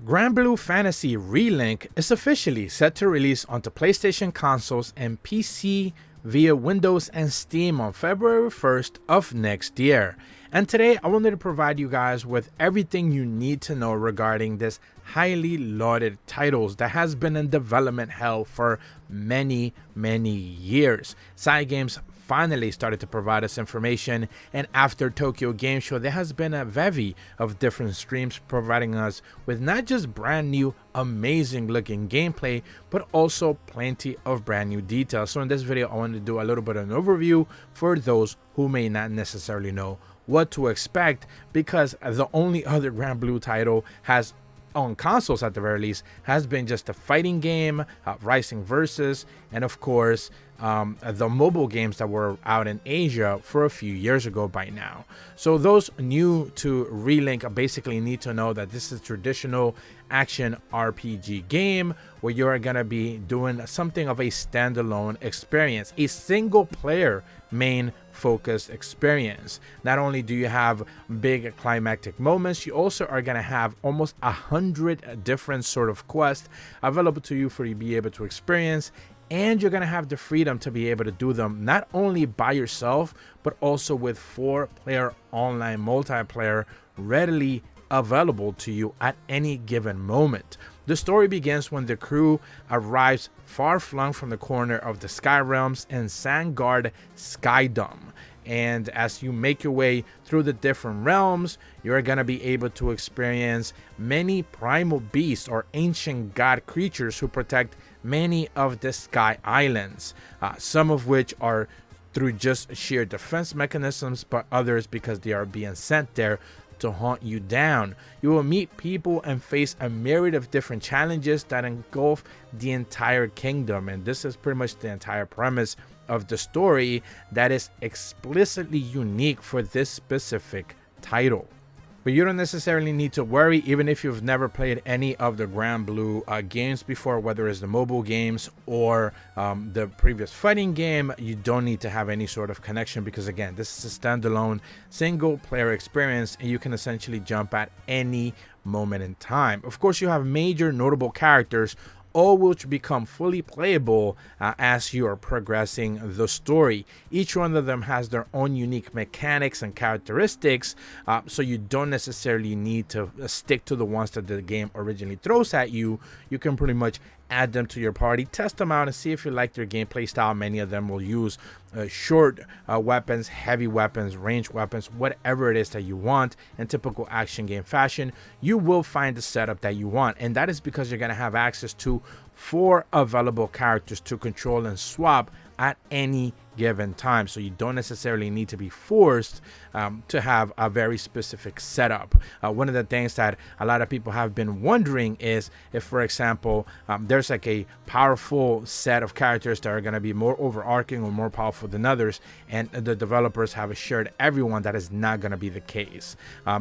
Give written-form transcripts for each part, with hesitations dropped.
Granblue Fantasy Relink is officially set to release onto PlayStation consoles and PC via Windows and Steam on February 1st of next year. And today I wanted to provide you guys with everything you need to know regarding this highly lauded titles that has been in development hell for many years. Cygames finally started to provide us information, and after Tokyo Game Show there has been a bevy of different streams providing us with not just brand new amazing looking gameplay but also plenty of brand new details. So in this video I wanted to do a little bit of an overview for those who may not necessarily know what to expect, because the only other Granblue title has on consoles at the very least has been just a fighting game, Rising Versus, and of course the mobile games that were out in Asia for a few years ago by now. So those new to Relink basically need to know that this is a traditional action RPG game where you're gonna be doing something of a standalone experience, a single player main focused experience. Not only do you have big climactic moments, you also are going to have almost 100 different sort of quests available to you for you to be able to experience, and you're going to have the freedom to be able to do them not only by yourself but also with 4-player online multiplayer readily available to you at any given moment. The story begins when the crew arrives far-flung from the corner of the Sky Realms in Sangard Skydom. And as you make your way through the different realms, you're going to be able to experience many primal beasts or ancient god creatures who protect many of the Sky Islands, some of which are through just sheer defense mechanisms, but others because they are being sent there to hunt you down. You will meet people and face a myriad of different challenges that engulf the entire kingdom, and this is pretty much the entire premise of the story that is explicitly unique for this specific title. But you don't necessarily need to worry, even if you've never played any of the Granblue games before, whether it's the mobile games or the previous fighting game. You don't need to have any sort of connection because, again, this is a standalone single player experience and you can essentially jump at any moment in time. Of course, you have major notable characters, all which become fully playable as you are progressing the story. Each one of them has their own unique mechanics and characteristics, so you don't necessarily need to stick to the ones that the game originally throws at you. You can pretty much add them to your party, test them out, and see if you like their gameplay style. Many of them will use short weapons, heavy weapons, ranged weapons, whatever it is that you want. In typical action game fashion, you will find the setup that you want, and that is because you're going to have access to 4 available characters to control and swap at any given time. So you don't necessarily need to be forced to have a very specific setup. One of the things that a lot of people have been wondering is if, for example, there's like a powerful set of characters that are going to be more overarching or more powerful than others, and the developers have assured everyone that is not going to be the case.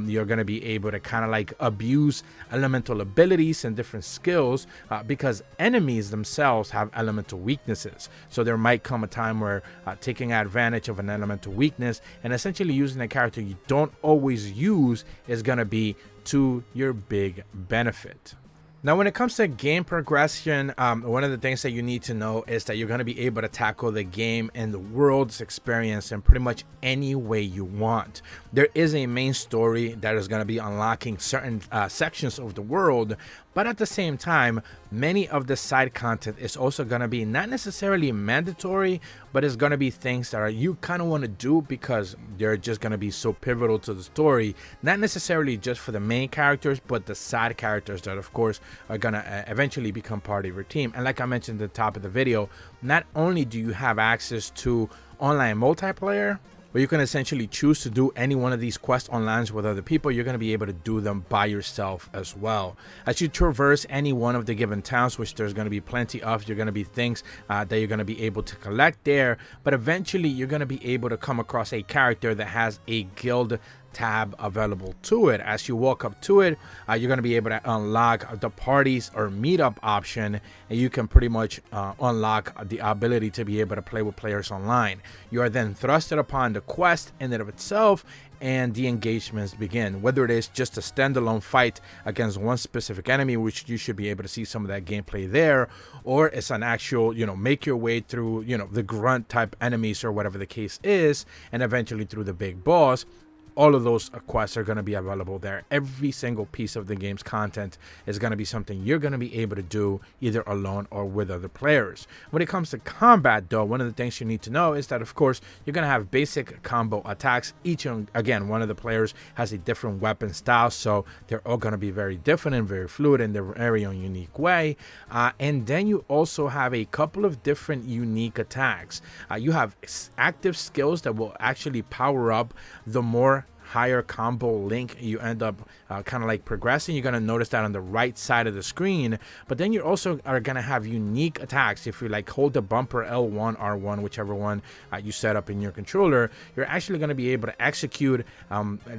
You're going to be able to kind of like abuse elemental abilities and different skills because enemies themselves have elemental weaknesses. So there might come a time where taking advantage of an elemental weakness and essentially using a character you don't always use is going to be to your big benefit. Now, when it comes to game progression, one of the things that you need to know is that you're going to be able to tackle the game and the world's experience in pretty much any way you want. There is a main story that is going to be unlocking certain sections of the world, but at the same time, many of the side content is also going to be not necessarily mandatory, but it's going to be things that you kind of want to do because they're just going to be so pivotal to the story, not necessarily just for the main characters, but the side characters that, of course, are going to eventually become part of your team. And like I mentioned at the top of the video, not only do you have access to online multiplayer, where you can essentially choose to do any one of these quests online with other people, you're going to be able to do them by yourself as well. As you traverse any one of the given towns, which there's going to be plenty of, you're going to be things that you're going to be able to collect there, but eventually you're going to be able to come across a character that has a guild tab available to it. As you walk up to it, you're going to be able to unlock the parties or meetup option, and you can pretty much unlock the ability to be able to play with players online. You are then thrusted upon the quest in and of itself, and the engagements begin, whether it is just a standalone fight against one specific enemy, which you should be able to see some of that gameplay there, or it's an actual, make your way through, the grunt type enemies or whatever the case is, and eventually through the big boss. All of those quests are going to be available there. Every single piece of the game's content is going to be something you're going to be able to do either alone or with other players. When it comes to combat, though, one of the things you need to know is that, of course, you're going to have basic combo attacks. Each, again, one of the players has a different weapon style, so they're all going to be very different and very fluid in their very own unique way. And then you also have a couple of different unique attacks. You have active skills that will actually power up the more higher combo link you end up kind of like progressing. You're going to notice that on the right side of the screen, but then you also are going to have unique attacks. If you like hold the bumper L1, R1, whichever one you set up in your controller, you're actually going to be able to execute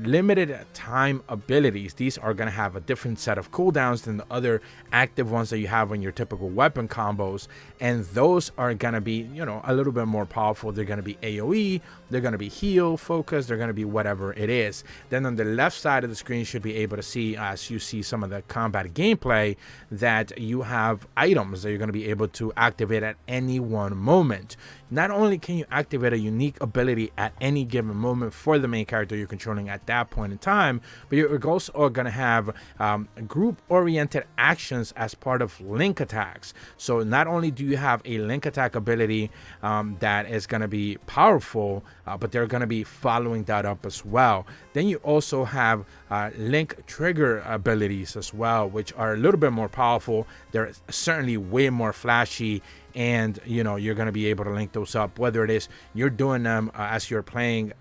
limited time abilities. These are going to have a different set of cooldowns than the other active ones that you have on your typical weapon combos, and those are going to be a little bit more powerful. They're going to be AoE, they're going to be heal focused, they're going to be whatever it is. Then on the left side of the screen, you should be able to see, as you see some of the combat gameplay, that you have items that you're going to be able to activate at any one moment. Not only can you activate a unique ability at any given moment for the main character you're controlling at that point in time, but you're also going to have group-oriented actions as part of link attacks. So not only do you have a link attack ability that is going to be powerful, but they're going to be following that up as well. Then you also have link trigger abilities as well, which are a little bit more powerful. They're certainly way more flashy, and you're going to be able to link those up, whether it is you're doing them as you're playing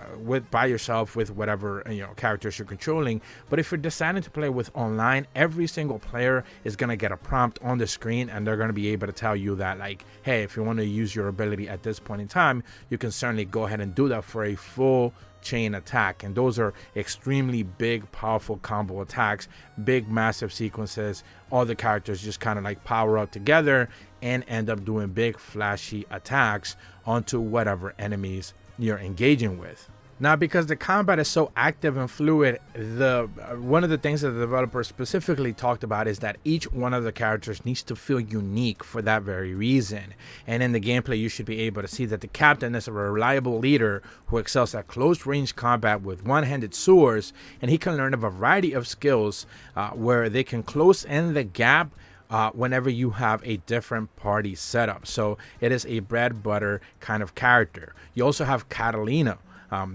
by yourself with whatever characters you're controlling. But if you're deciding to play with online, every single player is going to get a prompt on the screen, and they're going to be able to tell you that, like, hey, if you want to use your ability at this point in time, you can certainly go ahead and do that for a full chain attack. And those are extremely big, powerful combo attacks, big, massive sequences. All the characters just kind of like power up together and end up doing big, flashy attacks onto whatever enemies you're engaging with. Now, because the combat is so active and fluid, one of the things that the developer specifically talked about is that each one of the characters needs to feel unique for that very reason. And in the gameplay, you should be able to see that the captain is a reliable leader who excels at close-range combat with one-handed swords, and he can learn a variety of skills where they can close in the gap whenever you have a different party setup. So it is a bread butter kind of character. You also have Catalina.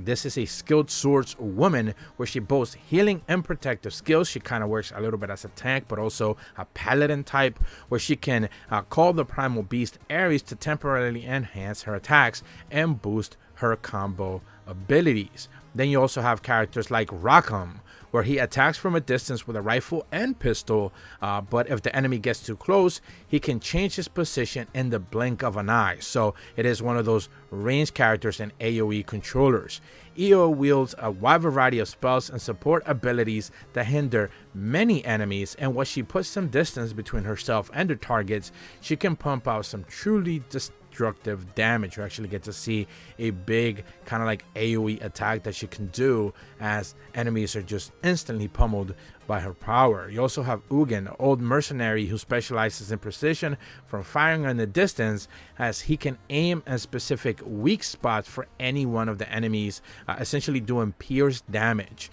This is a skilled swords woman where she boasts healing and protective skills. She kind of works a little bit as a tank, but also a paladin type, where she can call the primal beast Ares to temporarily enhance her attacks and boost her combo abilities. Then you also have characters like Rackham, where he attacks from a distance with a rifle and pistol, but if the enemy gets too close, he can change his position in the blink of an eye. So it is one of those ranged characters and AoE controllers. Io wields a wide variety of spells and support abilities that hinder many enemies, and once she puts some distance between herself and her targets, she can pump out some truly destructive damage. You actually get to see a big kind of like AoE attack that she can do as enemies are just instantly pummeled by her power. You also have Ugin, an old mercenary who specializes in precision from firing in the distance, as he can aim at specific weak spots for any one of the enemies, essentially doing pierce damage.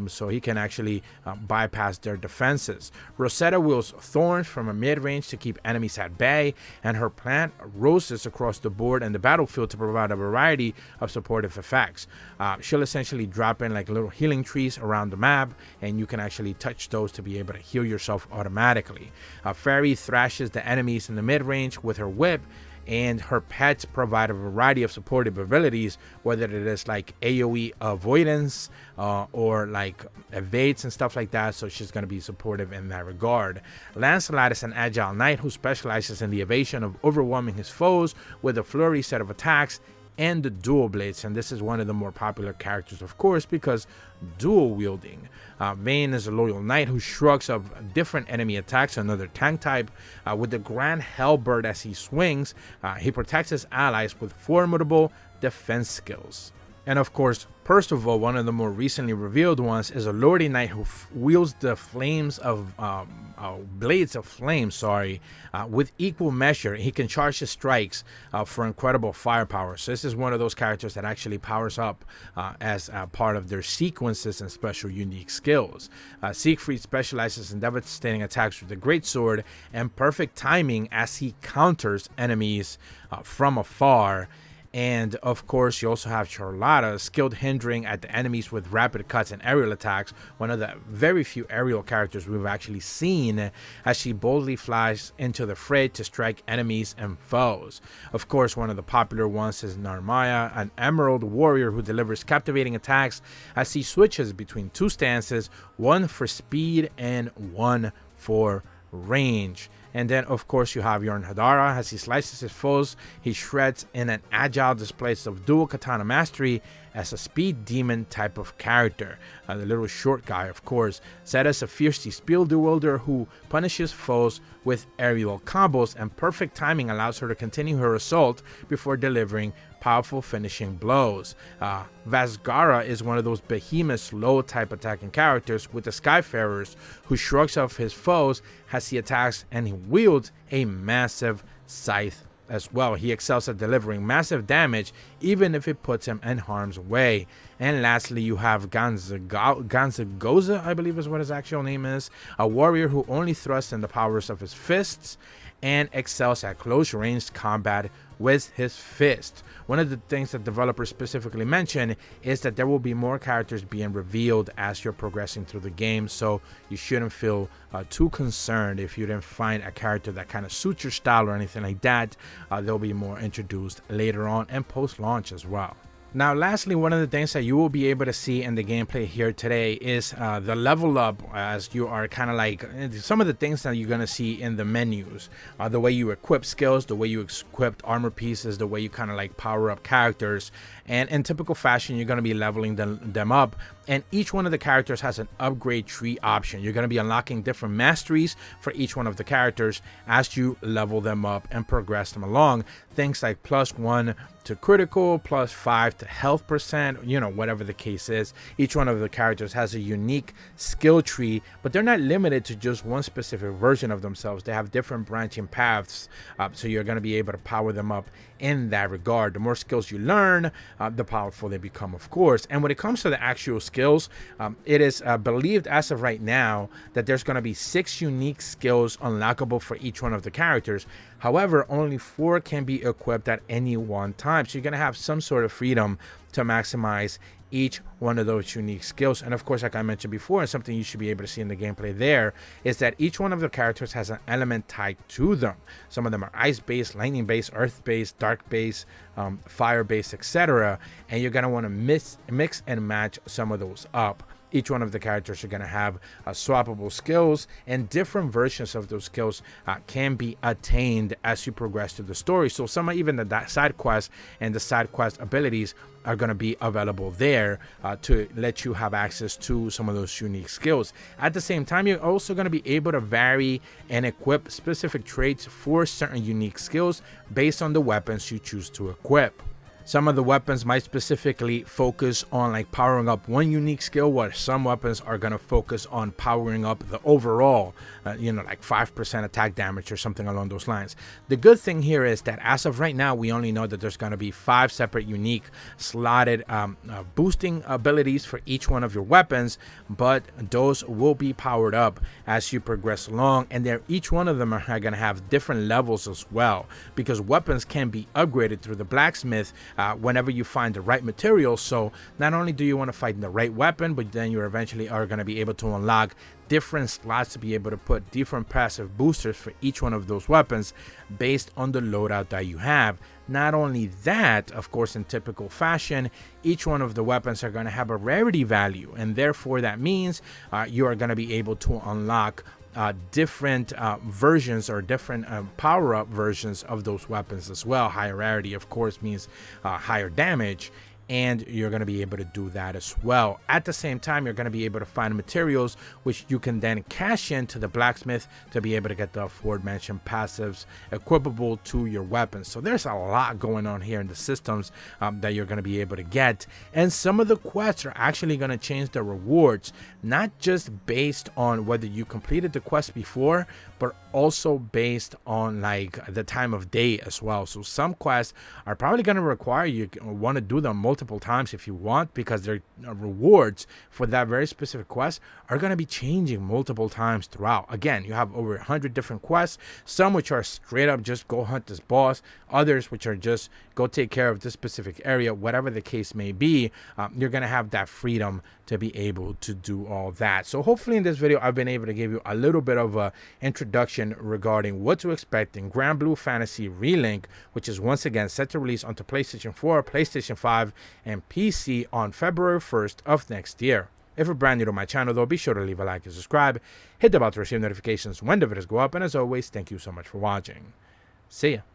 So he can actually bypass their defenses. Rosetta wields thorns from a mid-range to keep enemies at bay, and her plant roses across the board and the battlefield to provide a variety of supportive effects. She'll essentially drop in like little healing trees around the map, and you can actually touch those to be able to heal yourself automatically. Fairy thrashes the enemies in the mid-range with her whip, and her pets provide a variety of supportive abilities, whether it is like AoE avoidance or like evades and stuff like that. So she's going to be supportive in that regard. Lancelot is an agile knight who specializes in the evasion of overwhelming his foes with a flurry set of attacks and the dual blades, and this is one of the more popular characters, of course, because dual wielding. Vayne is a loyal knight who shrugs off different enemy attacks, another tank type. With the Grand Halberd as he swings, he protects his allies with formidable defense skills. And of course, Percival, one of the more recently revealed ones, is a lordy knight who wields the flames of blades of flame, with equal measure. He can charge his strikes for incredible firepower. So this is one of those characters that actually powers up as part of their sequences and special unique skills. Siegfried specializes in devastating attacks with the greatsword and perfect timing as he counters enemies from afar. And of course, you also have Charlotta, skilled hindering at the enemies with rapid cuts and aerial attacks, one of the very few aerial characters we've actually seen, as she boldly flies into the fray to strike enemies and foes. Of course, one of the popular ones is Narwa, an emerald warrior who delivers captivating attacks as he switches between two stances, one for speed and one for range. And then, of course, you have Yorn Hadara. As he slices his foes, he shreds in an agile display of dual katana mastery as a speed demon type of character. The little short guy, of course. Zed is a fiercely speed wielder who punishes foes with aerial combos, and perfect timing allows her to continue her assault before delivering powerful finishing blows. Vasgara is one of those behemoth slow type attacking characters with the Skyfarers, who shrugs off his foes as he attacks, and he wields a massive scythe as well. He excels at delivering massive damage even if it puts him in harm's way. And lastly, you have Gaismagorm, I believe is what his actual name is, a warrior who only thrusts in the powers of his fists and excels at close range combat with his fist. One of the things that developers specifically mention is that there will be more characters being revealed as you're progressing through the game, so you shouldn't feel too concerned if you didn't find a character that kind of suits your style or anything like that. There'll be more introduced later on and post-launch as well. Now, lastly, one of the things that you will be able to see in the gameplay here today is the level up, as you are kind of like some of the things that you're going to see in the menus. The way you equip skills, the way you equip armor pieces, the way you kind of like power up characters. And in typical fashion, you're going to be leveling them up. And each one of the characters has an upgrade tree option. You're going to be unlocking different masteries for each one of the characters as you level them up and progress them along. Things like +1 to critical, +5 to health percent, you know, whatever the case is. Each one of the characters has a unique skill tree, but they're not limited to just one specific version of themselves. They have different branching paths, so you're going to be able to power them up in that regard. The more skills you learn, the powerful they become, of course. And when it comes to the actual skills, it is believed as of right now that there's going to be 6 unique skills unlockable for each one of the characters. However, only 4 can be equipped at any one time, so you're going to have some sort of freedom to maximize each one of those unique skills. And of course, like I mentioned before, and something you should be able to see in the gameplay there, is that each one of the characters has an element tied to them. Some of them are ice-based, lightning-based, earth-based, dark-based, fire-based, etc. And you're going to want to mix and match some of those up. Each one of the characters are going to have swappable skills, and different versions of those skills can be attained as you progress through the story. So some of even the side quests and the side quest abilities are going to be available there to let you have access to some of those unique skills. At the same time, you're also going to be able to vary and equip specific traits for certain unique skills based on the weapons you choose to equip. Some of the weapons might specifically focus on like powering up one unique skill, while some weapons are going to focus on powering up the overall, like 5% attack damage or something along those lines. The good thing here is that as of right now, we only know that there's going to be 5 separate unique slotted boosting abilities for each one of your weapons, but those will be powered up as you progress along, and each one of them are going to have different levels as well, because weapons can be upgraded through the blacksmith whenever you find the right material. So not only do you want to find the right weapon, but then you eventually are going to be able to unlock different slots to be able to put different passive boosters for each one of those weapons based on the loadout that you have. Not only that, of course, in typical fashion, each one of the weapons are going to have a rarity value, and therefore that means you are going to be able to unlock different versions or different power-up versions of those weapons as well. Higher rarity, of course, means higher damage, and you're going to be able to do that as well. At the same time, you're going to be able to find materials which you can then cash into the blacksmith to be able to get the aforementioned passives equipable to your weapons. So there's a lot going on here in the systems that you're going to be able to get, and some of the quests are actually going to change the rewards, not just based on whether you completed the quest before, but also based on like the time of day as well. So some quests are probably going to require you want to do them multiple times if you want, because their rewards for that very specific quest are going to be changing multiple times throughout. Again, you have over 100 different quests, some which are straight up just go hunt this boss, others which are just go take care of this specific area, whatever the case may be. You're going to have that freedom to be able to do all that. So hopefully in this video I've been able to give you a little bit of a introduction regarding what to expect in Granblue Fantasy Relink, which is once again set to release onto PlayStation 4, PlayStation 5, and PC on February 1st of next year. If you're brand new to my channel though, be sure to leave a like and subscribe, hit the bell to receive notifications when the videos go up, and as always, thank you so much for watching. See ya.